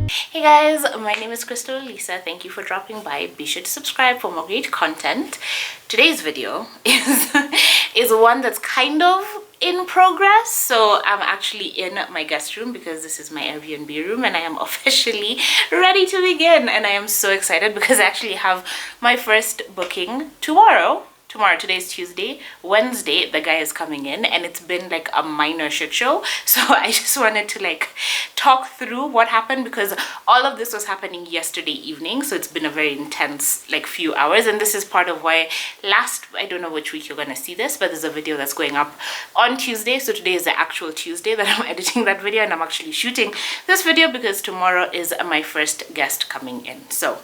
Hey guys, my name is Crystal Lisa. Thank you for dropping by. Be sure to subscribe for more great content. Today's video is one that's kind of in progress. So I'm actually in my guest room because this is my Airbnb room and I am officially ready to begin. And I am so excited because I actually have my first booking tomorrow. Today's Tuesday. Wednesday the guy is coming in and it's been like a minor shit show, so I just wanted to like talk through what happened because all of this was happening yesterday evening, so it's been a very intense like few hours. And this is part of why I don't know which week you're gonna see this, but there's a video that's going up on Tuesday. So today is the actual Tuesday that I'm editing that video, and I'm actually shooting this video because tomorrow is my first guest coming in. So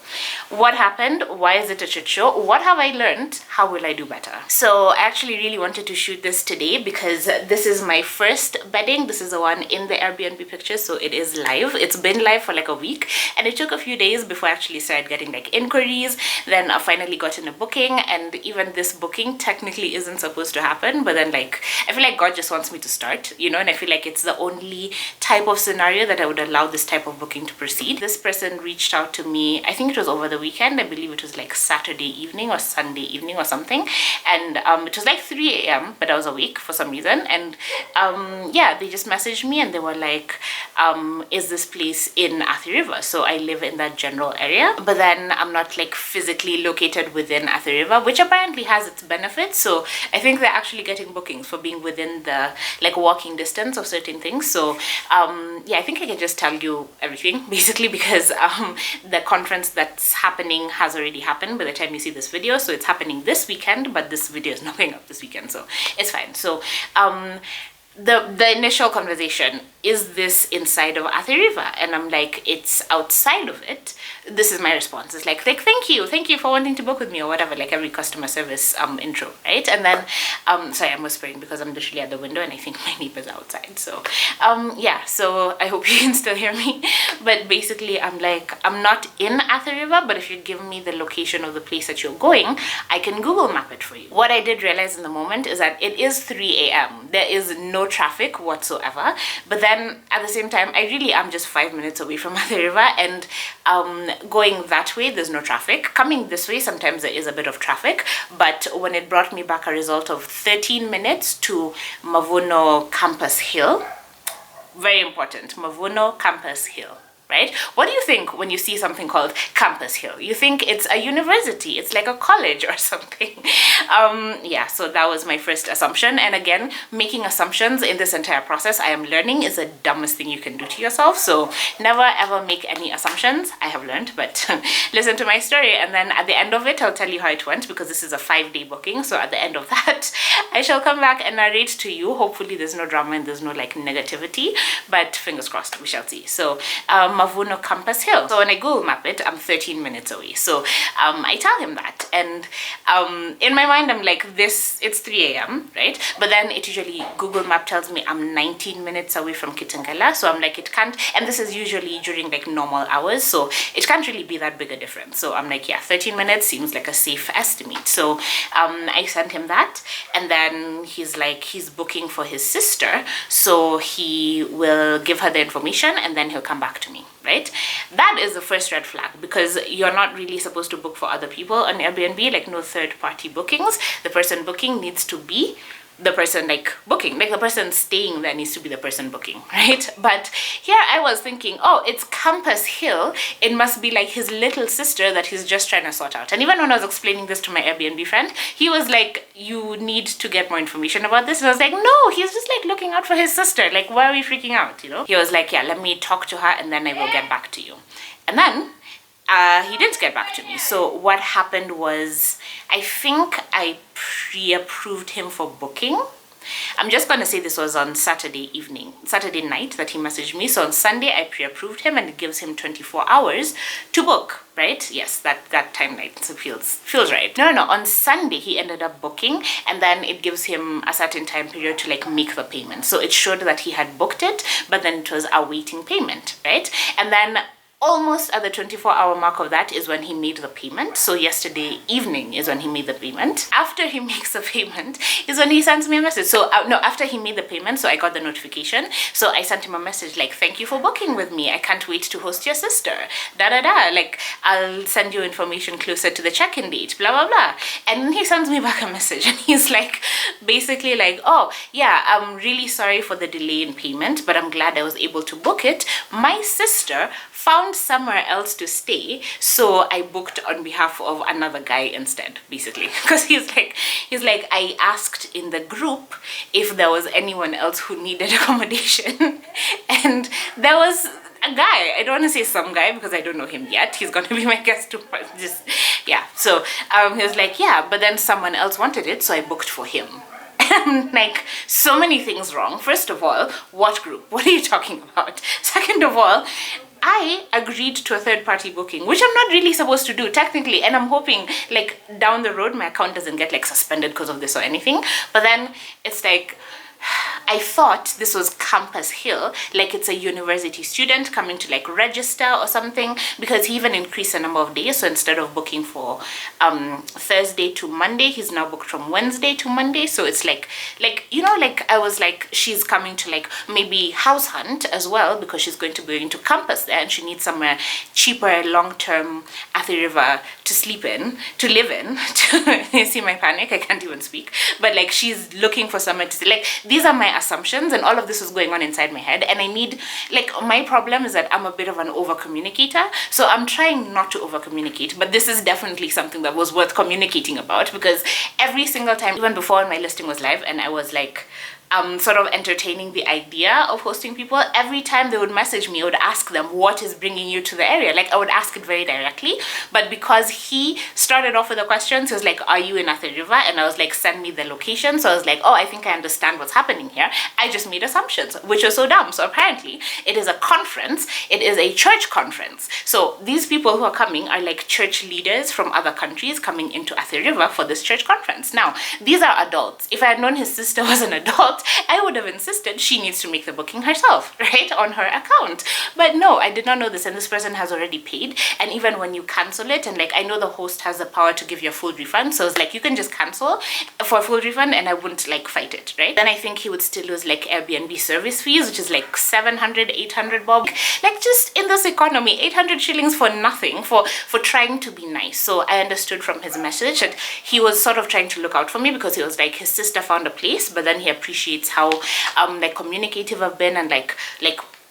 what happened? Why is it a shit show? What have I learned? How will I do better? So I actually really wanted to shoot this today because this is my first bedding. This is the one in the Airbnb picture, so it is live. It's been live for like a week and it took a few days before I actually started getting like inquiries. Then I finally got in a booking, and even this booking technically isn't supposed to happen, but then like I feel like God just wants me to start, you know, and I feel like it's the only type of scenario that I would allow this type of booking to proceed. This person reached out to me, I think it was over the weekend. I believe it was like Saturday evening or Sunday evening or something, and it was like 3 a.m. but I was awake for some reason. And yeah, they just messaged me and they were like, is this place in Athi River? So I live in that general area, but then I'm not like physically located within Athi River, which apparently has its benefits. So I think they're actually getting bookings for being within the like walking distance of certain things. So yeah, I think I can just tell you everything basically because the conference that's happening has already happened by the time you see this video. So it's happening this weekend, but this video is not going up this weekend, so it's fine. So the initial conversation, is this inside of Athi River? And I'm like, it's outside of it. This is my response. It's like thank you for wanting to book with me, or whatever, like every customer service intro, right? And then sorry, I'm whispering because I'm literally at the window and I think my neighbor's outside. So yeah, so I hope you can still hear me. But basically I'm like, I'm not in Athi River, but if you give me the location of the place that you're going, I can Google map it for you. What I did realize in the moment is that it is 3 a.m. There is no traffic whatsoever, but then at the same time I really am just 5 minutes away from Athi River, and going that way there's no traffic. Coming this way sometimes there is a bit of traffic, but when it brought me back a result of 13 minutes to Mavuno Campus Hill, very important, Mavuno Campus Hill, right? What do you think when you see something called Campus Hill? You think it's a university, it's like a college or something. Yeah, so that was my first assumption. And again, making assumptions in this entire process, I am learning, is the dumbest thing you can do to yourself. So never ever make any assumptions. I have learned, but listen to my story, and then at the end of it I'll tell you how it went, because this is a 5-day booking. So at the end of that I shall come back and narrate to you. Hopefully there's no drama and there's no like negativity, but fingers crossed, we shall see. So Mavuno Campus Hill. So when I Google map it, I'm 13 minutes away. So I tell him that, and in my mind I'm like, it's 3 a.m. right? But then it usually, Google map tells me I'm 19 minutes away from Kitengela. So I'm like, it can't, and this is usually during like normal hours, so it can't really be that big a difference. So I'm like, yeah, 13 minutes seems like a safe estimate. So I sent him that, and then he's like, he's booking for his sister, so he will give her the information and then he'll come back to me, right? That is the first red flag, because you're not really supposed to book for other people on Airbnb, like no third-party bookings. The person booking needs to be the person like booking, like the person staying there needs to be the person booking, right? But here I was thinking, oh, it's Campus Hill, it must be like his little sister that he's just trying to sort out. And even when I was explaining this to my Airbnb friend, he was like, you need to get more information about this. And I was like, no, he's just like looking out for his sister, like why are we freaking out, you know? He was like, yeah, let me talk to her and then I will get back to you. And then he did get back to me. So what happened was, I think I pre-approved him for booking. I'm just going to say this was on Saturday night that he messaged me. So on Sunday I pre-approved him, and it gives him 24 hours to book, right? Yes, that timeline, so feels right. No, on Sunday he ended up booking, and then it gives him a certain time period to like make the payment. So it showed that he had booked it, but then it was awaiting payment, right? And then almost at the 24-hour mark of that is when he made the payment. So yesterday evening is when he made the payment. After he makes the payment is when he sends me a message. So no, after he made the payment, so I got the notification. So I sent him a message like, thank you for booking with me. I can't wait to host your sister. Da da da. Like, I'll send you information closer to the check-in date. Blah blah blah. And then he sends me back a message, and he's like, basically like, oh yeah, I'm really sorry for the delay in payment, but I'm glad I was able to book it. My sister found somewhere else to stay, so I booked on behalf of another guy instead, basically. Because he's like, I asked in the group if there was anyone else who needed accommodation, and there was a guy. I don't want to say some guy because I don't know him yet. He's going to be my guest tomorrow. Just yeah. So he was like, yeah, but then someone else wanted it, so I booked for him. Like, so many things wrong. First of all, what group? What are you talking about? Second of all, I agreed to a third-party booking, which I'm not really supposed to do technically, and I'm hoping like down the road my account doesn't get like suspended because of this or anything. But then it's like, I thought this was Campus Hill, like it's a university student coming to like register or something, because he even increased the number of days. So instead of booking for Thursday to Monday, he's now booked from Wednesday to Monday. So it's like you know, like I was like, she's coming to like maybe house hunt as well, because she's going to be going to campus there and she needs somewhere cheaper, long-term at the river to sleep in, to live in. You see my panic? I can't even speak. But like, she's looking for somewhere to like, these are my assumptions, and all of this was going on inside my head, and I need, like, my problem is that I'm a bit of an over communicator, so I'm trying not to over communicate, but this is definitely something that was worth communicating about, because every single time, even before my listing was live and I was like sort of entertaining the idea of hosting people, every time they would message me, I would ask them, what is bringing you to the area? Like, I would ask it very directly, but because he started off with the questions, he was like, are you in Athi River? And I was like, send me the location. So I was like, oh, I think I understand what's happening here. I just made assumptions, which are so dumb. So apparently it is a conference, it is a church conference. So these people who are coming are like church leaders from other countries coming into Athi River for this church conference. Now, these are adults. If I had known his sister was an adult, I would have insisted she needs to make the booking herself, right, on her account. But no, I did not know this, and this person has already paid. And even when you cancel it, and like, I know the host has the power to give you a full refund, so it's like, you can just cancel for a full refund and I wouldn't like fight it, right? Then I think he would still lose like Airbnb service fees, which is like 700, 800 bob. Like, just in this economy, 800 shillings for nothing, for trying to be nice. So I understood from his message that he was sort of trying to look out for me, because he was like, his sister found a place, but then he appreciates how like communicative I've been, and like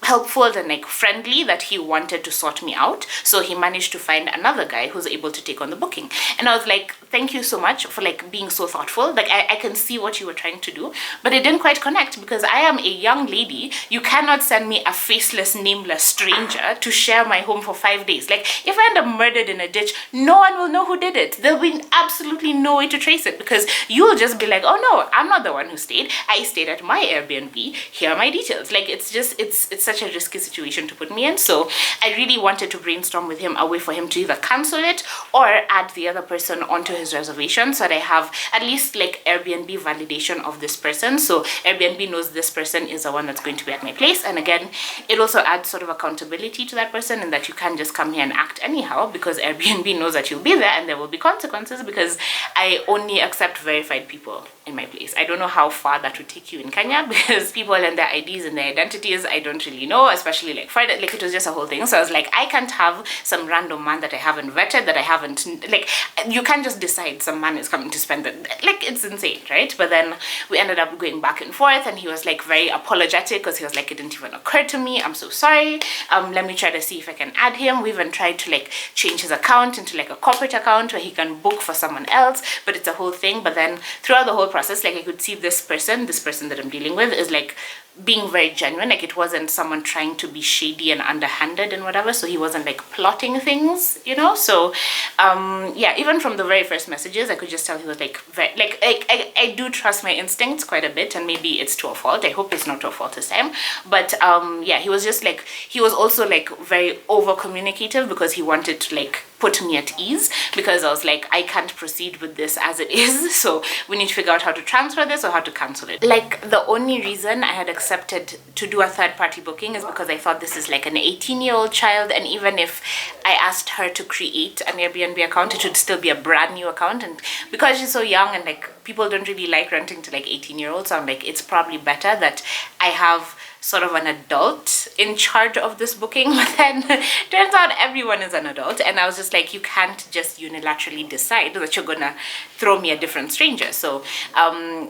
helpful and like friendly, that he wanted to sort me out. So he managed to find another guy who's able to take on the booking. And I was like, thank you so much for like being so thoughtful. Like, I can see what you were trying to do, but it didn't quite connect, because I am a young lady. You cannot send me a faceless, nameless stranger to share my home for 5 days. Like, if I end up murdered in a ditch, no one will know who did it. There'll be absolutely no way to trace it, because you'll just be like, oh no, I'm not the one who stayed. I stayed at my Airbnb. Here are my details. Like, it's just, it's such a risky situation to put me in. So I really wanted to brainstorm with him a way for him to either cancel it or add the other person onto his reservation, so that I have at least like Airbnb validation of this person. So Airbnb knows this person is the one that's going to be at my place. And again, it also adds sort of accountability to that person, and that you can't just come here and act anyhow, because Airbnb knows that you'll be there and there will be consequences, because I only accept verified people in my place. I don't know how far that would take you in Kenya, because people and their IDs and their identities, I don't really know, especially like Friday, like it was just a whole thing. So I was like, I can't have some random man that I haven't vetted, that I haven't, like, you can't just decide some man is coming to spend it. Like, it's insane, right? But then we ended up going back and forth, and he was like very apologetic, because he was like, it didn't even occur to me, I'm so sorry, let me try to see if I can add him. We even tried to like change his account into like a corporate account where he can book for someone else, but it's a whole thing. But then throughout the whole process, like, I could see this person that I'm dealing with is like being very genuine. Like, it wasn't someone trying to be shady and underhanded and whatever, so he wasn't like plotting things, you know. So yeah, even from the very first messages, I could just tell he was like very, like I do trust my instincts quite a bit, and maybe it's to a fault. I hope it's not to a fault this time. But yeah, he was just like, he was also like very over communicative, because he wanted to like put me at ease, because I was like, I can't proceed with this as it is, so we need to figure out how to transfer this or how to cancel it. Like, the only reason I had accepted to do a third-party booking is because I thought this is like an 18-year-old child, and even if I asked her to create an Airbnb account, it should still be a brand new account, and because she's so young and like people don't really like renting to like 18-year-olds, so I'm like, it's probably better that I have sort of an adult in charge of this booking. But then turns out everyone is an adult, and I was just like, you can't just unilaterally decide that you're gonna throw me a different stranger. So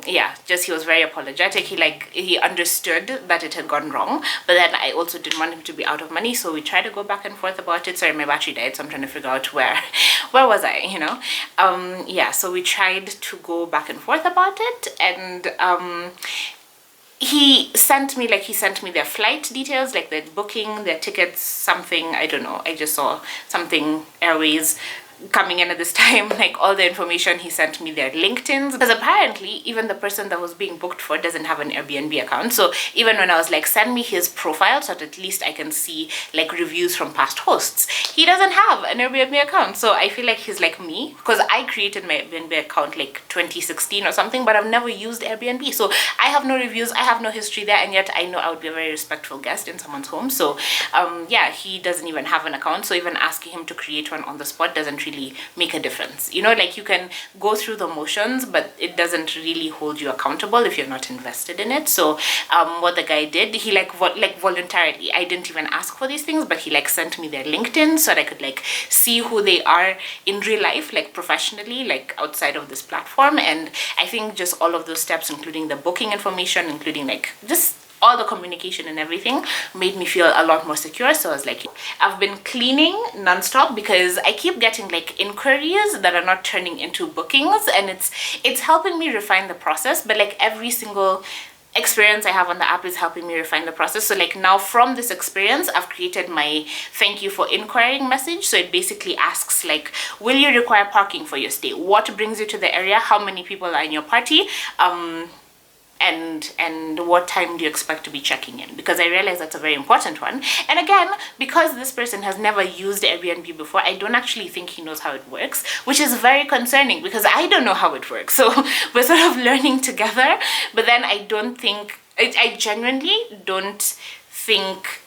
yeah, just he was very apologetic. He understood that it had gone wrong, but then I also didn't want him to be out of money, so we tried to go back and forth about it. Sorry, my battery died, so I'm trying to figure out where was I, you know. Yeah, so we tried to go back and forth about it, and he sent me their flight details, like their booking, their tickets, something, I don't know, I just saw something Airways coming in at this time, like all the information. He sent me their LinkedIns, because apparently even the person that was being booked for doesn't have an Airbnb account. So even when I was like, send me his profile so that at least I can see like reviews from past hosts, he doesn't have an Airbnb account. So I feel like he's like me, because I created my Airbnb account like 2016 or something, but I've never used Airbnb, so I have no reviews, I have no history there, and yet I know I would be a very respectful guest in someone's home. So yeah, he doesn't even have an account, so even asking him to create one on the spot doesn't really make a difference, you know. Like, you can go through the motions, but it doesn't really hold you accountable if you're not invested in it. So what the guy did, he like voluntarily, I didn't even ask for these things, but he like sent me their LinkedIn so that I could like see who they are in real life, like professionally, like outside of this platform. And I think just all of those steps, including the booking information, including like just all the communication and everything, made me feel a lot more secure. So I was like, I've been cleaning nonstop, because I keep getting like inquiries that are not turning into bookings, and it's helping me refine the process. But like every single experience I have on the app is helping me refine the process. So like now, from this experience, I've created my thank you for inquiring message. So it basically asks like, will you require parking for your stay? What brings you to the area? How many people are in your party? And what time do you expect to be checking in? Because I realize that's a very important one. And again, because this person has never used Airbnb before, I don't actually think he knows how it works, which is very concerning, because I don't know how it works. So we're sort of learning together, but then I genuinely don't think,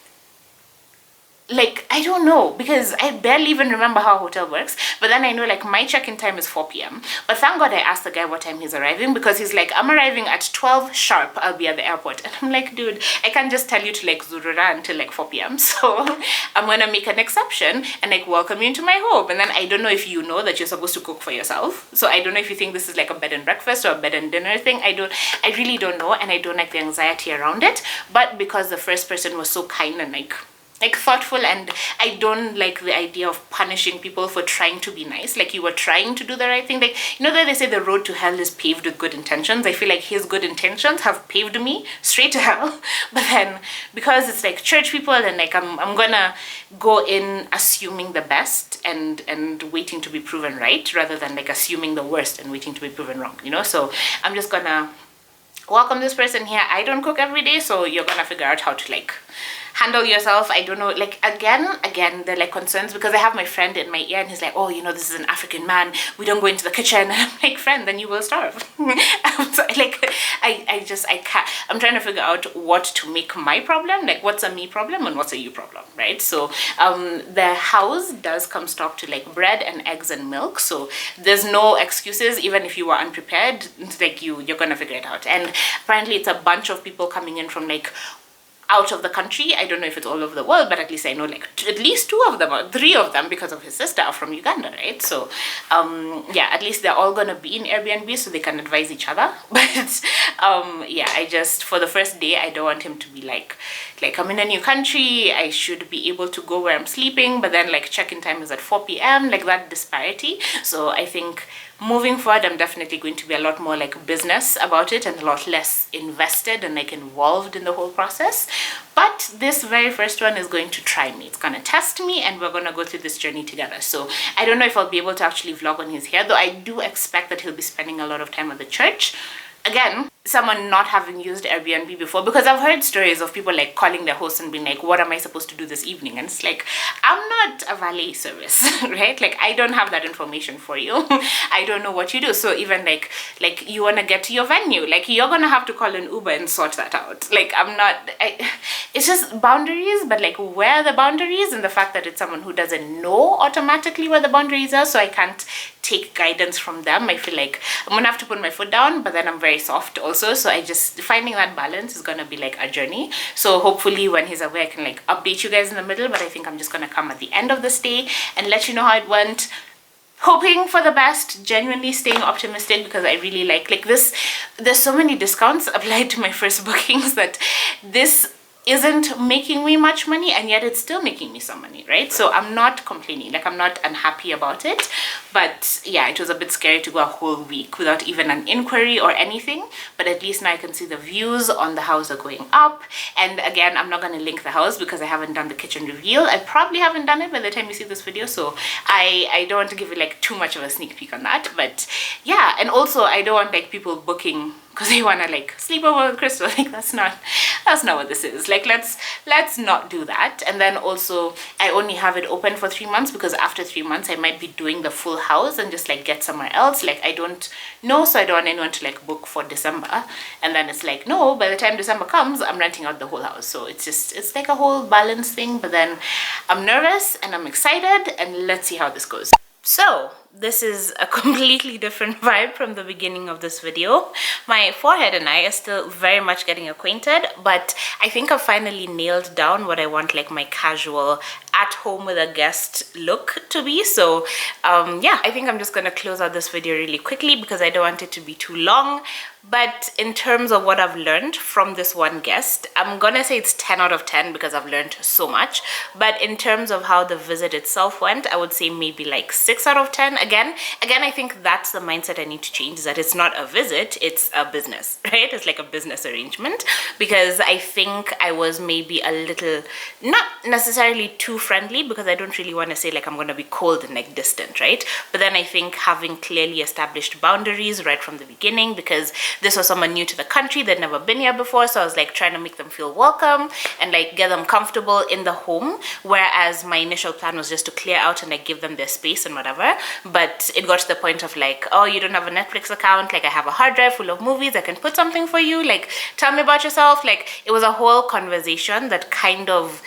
like, I don't know, because I barely even remember how a hotel works. But then I know like my check-in time is 4 p.m. But thank God I asked the guy what time he's arriving, because he's like, I'm arriving at 12 sharp, I'll be at the airport. And I'm like, dude, I can't just tell you to like zurura until like 4 p.m. So I'm gonna make an exception and like welcome you into my home. And then I don't know if you know that you're supposed to cook for yourself. So I don't know if you think this is like a bed and breakfast or a bed and dinner thing. I really don't know, and I don't like the anxiety around it. But because the first person was so kind and like thoughtful, and I don't like the idea of punishing people for trying to be nice, like you were trying to do the right thing. Like, you know that they say the road to hell is paved with good intentions. I feel like his good intentions have paved me straight to hell. But then because it's like church people, and like I'm gonna go in assuming the best and waiting to be proven right, rather than like assuming the worst and waiting to be proven wrong, you know. So I'm just gonna welcome this person here. I don't cook every day, so you're gonna figure out how to like handle yourself. I don't know, like again they're like concerns, because I have my friend in my ear and he's like, oh, you know, this is an African man, we don't go into the kitchen. And I'm like, friend, then you will starve. So, like I can't, I'm trying to figure out what to make my problem, like what's a me problem and what's a you problem, right? So the house does come stocked to like bread and eggs and milk, so there's no excuses. Even if you were unprepared, like you're gonna figure it out. And apparently it's a bunch of people coming in from like out of the country. I don't know if it's all over the world, but at least I know like at least 2 of them or 3 of them, because of his sister, are from Uganda, right? So yeah, at least they're all gonna be in Airbnb so they can advise each other. But yeah, I just, for the first day, I don't want him to be like I'm in a new country, I should be able to go where I'm sleeping, but then like check-in time is at 4 p.m, like that disparity. So I think moving forward, I'm definitely going to be a lot more like business about it and a lot less invested and like involved in the whole process. But this very first one is going to try me. It's gonna test me, and we're gonna go through this journey together. So I don't know if I'll be able to actually vlog on his hair, though I do expect that he'll be spending a lot of time at the church. Again, someone not having used Airbnb before, because I've heard stories of people like calling their host and being like, what am I supposed to do this evening? And it's like, I'm not a valet service, right? Like, I don't have that information for you. I don't know what you do. So even like you want to get to your venue, like you're gonna have to call an Uber and sort that out. Like, it's just boundaries, but like, where are the boundaries? And the fact that it's someone who doesn't know automatically where the boundaries are, so I can't take guidance from them. I feel like I'm gonna have to put my foot down, but then I'm very soft also, so I just finding that balance is gonna be like a journey. So hopefully when he's away I can like update you guys in the middle, but I think I'm just gonna come at the end of the stay and let you know how it went, hoping for the best, genuinely staying optimistic, because I really like this. There's so many discounts applied to my first bookings that this isn't making me much money, and yet it's still making me some money, right? So I'm not complaining, like I'm not unhappy about it. But yeah, it was a bit scary to go a whole week without even an inquiry or anything, but at least now I can see the views on the house are going up. And again, I'm not going to link the house because I haven't done the kitchen reveal. I probably haven't done it by the time you see this video, so I don't want to give you like too much of a sneak peek on that. But yeah, and also I don't want like people booking because they want to like sleep over with Crystal. Like that's not what this is. Like let's not do that. And then also I only have it open for 3 months because after 3 months I might be doing the full house and just like get somewhere else. Like I don't know, so I don't want anyone to like book for December and then it's like, no, by the time December comes I'm renting out the whole house. So it's like a whole balance thing. But then I'm nervous and I'm excited, and let's see how this goes. So this is a completely different vibe from the beginning of this video. My forehead and I are still very much getting acquainted, but I think I've finally nailed down what I want like my casual at home with a guest look to be. So yeah, I think I'm just gonna close out this video really quickly because I don't want it to be too long. But in terms of what I've learned from this one guest, I'm gonna say it's 10 out of 10 because I've learned so much. But in terms of how the visit itself went, I would say maybe like 6 out of 10. Again, I think that's the mindset I need to change, is that it's not a visit, it's a business, right? It's like a business arrangement, because I think I was maybe a little, not necessarily too friendly, because I don't really want to say like I'm going to be cold and like distant, right? But then I think having clearly established boundaries right from the beginning, because this was someone new to the country, they'd never been here before, so I was like trying to make them feel welcome and like get them comfortable in the home, whereas my initial plan was just to clear out and like give them their space and whatever. But it got to the point of like, oh, you don't have a Netflix account, like I have a hard drive full of movies, I can put something for you, like tell me about yourself. Like it was a whole conversation that kind of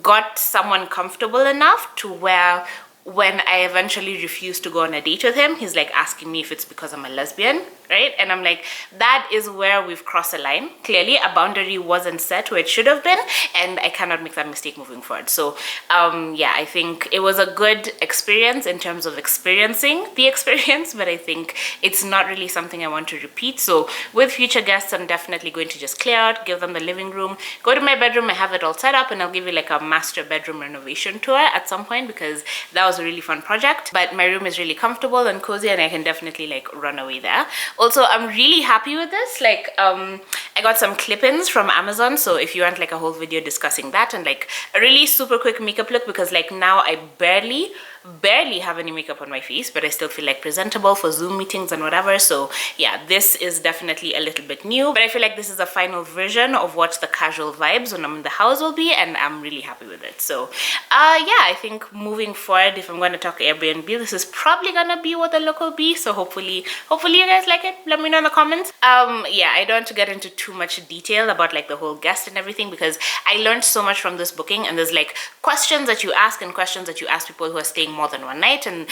got someone comfortable enough to where when I eventually refused to go on a date with him, he's like asking me if it's because I'm a lesbian, right? And I'm like, that is where we've crossed a line. Clearly a boundary wasn't set where it should have been, and I cannot make that mistake moving forward. So yeah, I think it was a good experience in terms of experiencing the experience, but I think it's not really something I want to repeat. So with future guests, I'm definitely going to just clear out, give them the living room, go to my bedroom, I have it all set up, and I'll give you like a master bedroom renovation tour at some point, because that was a really fun project. But my room is really comfortable and cozy, and I can definitely like run away there. Also, I'm really happy with this. Like I got some clip-ins from Amazon, so if you want like a whole video discussing that, and like a really super quick makeup look, because like now I barely have any makeup on my face, but I still feel like presentable for Zoom meetings and whatever. So yeah, this is definitely a little bit new, but I feel like this is a final version of what the casual vibes when I'm in the house will be, and I'm really happy with it. So yeah, I think moving forward, if I'm going to talk Airbnb, this is probably gonna be what the look will be. So hopefully you guys like it. Let me know in the comments. Yeah, I don't want to get into too much detail about like the whole guest and everything, because I learned so much from this booking, and there's like questions that you ask and questions that you ask people who are staying more than one night, and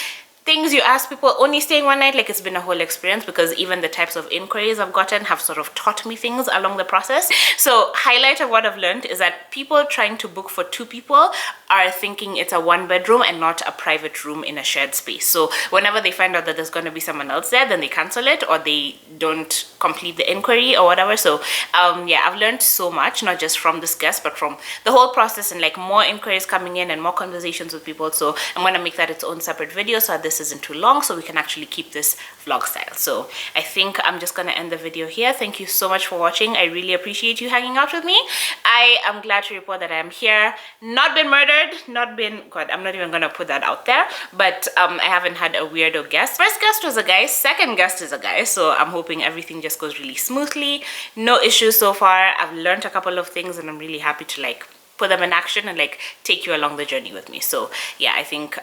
things you ask people only staying one night. Like it's been a whole experience, because even the types of inquiries I've gotten have sort of taught me things along the process. So highlight of what I've learned is that people trying to book for 2 people are thinking it's a 1-bedroom and not a private room in a shared space. So whenever they find out that there's going to be someone else there, then they cancel it, or they don't complete the inquiry or whatever. So yeah, I've learned so much, not just from this guest, but from the whole process, and like more inquiries coming in and more conversations with people. So I'm going to make that its own separate video. So at this this isn't too long, so we can actually keep this vlog style. So I think I'm just gonna end the video here. Thank you so much for watching. I really appreciate you hanging out with me. I am glad to report that I am here, not been murdered, not been, God, I'm not even gonna put that out there, but I haven't had a weirdo guest. First guest was a guy, second guest is a guy, so I'm hoping everything just goes really smoothly. No issues so far. I've learned a couple of things and I'm really happy to like put them in action and like take you along the journey with me. So yeah, I think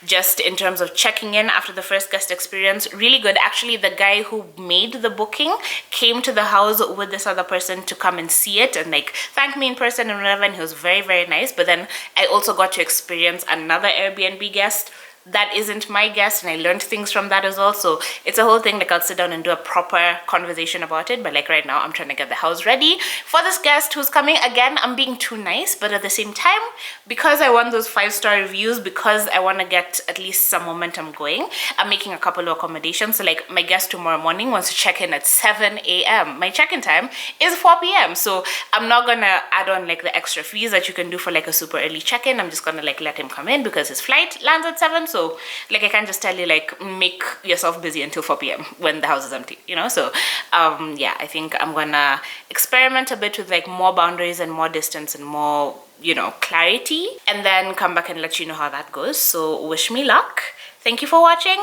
just in terms of checking in after the first guest experience, really good. Actually, the guy who made the booking came to the house with this other person to come and see it and like thank me in person and whatever, and he was very, very nice. But then I also got to experience another Airbnb guest that isn't my guest, and I learned things from that as well. So it's a whole thing. Like I'll sit down and do a proper conversation about it, but like right now I'm trying to get the house ready for this guest who's coming. Again, I'm being too nice, but at the same time, because I want those 5-star reviews, because I want to get at least some momentum going, I'm making a couple of accommodations. So like my guest tomorrow morning wants to check in at 7 a.m. My check-in time is 4 p.m. so I'm not gonna add on like the extra fees that you can do for like a super early check-in. I'm just gonna like let him come in because his flight lands at 7. So like I can't just tell you like make yourself busy until 4 p.m. when the house is empty, you know. So yeah, I think I'm gonna experiment a bit with like more boundaries and more distance and more, you know, clarity, and then come back and let you know how that goes. So wish me luck. Thank you for watching.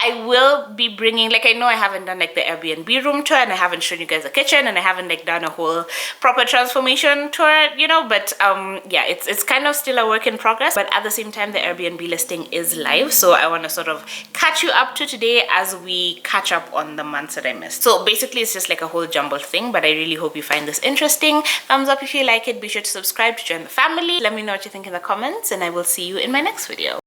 I will be bringing, like I know I haven't done like the Airbnb room tour, and I haven't shown you guys the kitchen, and I haven't like done a whole proper transformation tour, you know, but yeah, it's kind of still a work in progress. But at the same time, the Airbnb listing is live, so I want to sort of catch you up to today as we catch up on the months that I missed. So basically it's just like a whole jumbled thing, but I really hope you find this interesting. Thumbs up if you like it. Be sure to subscribe to join the family. Let me know what you think in the comments, and I will see you in my next video.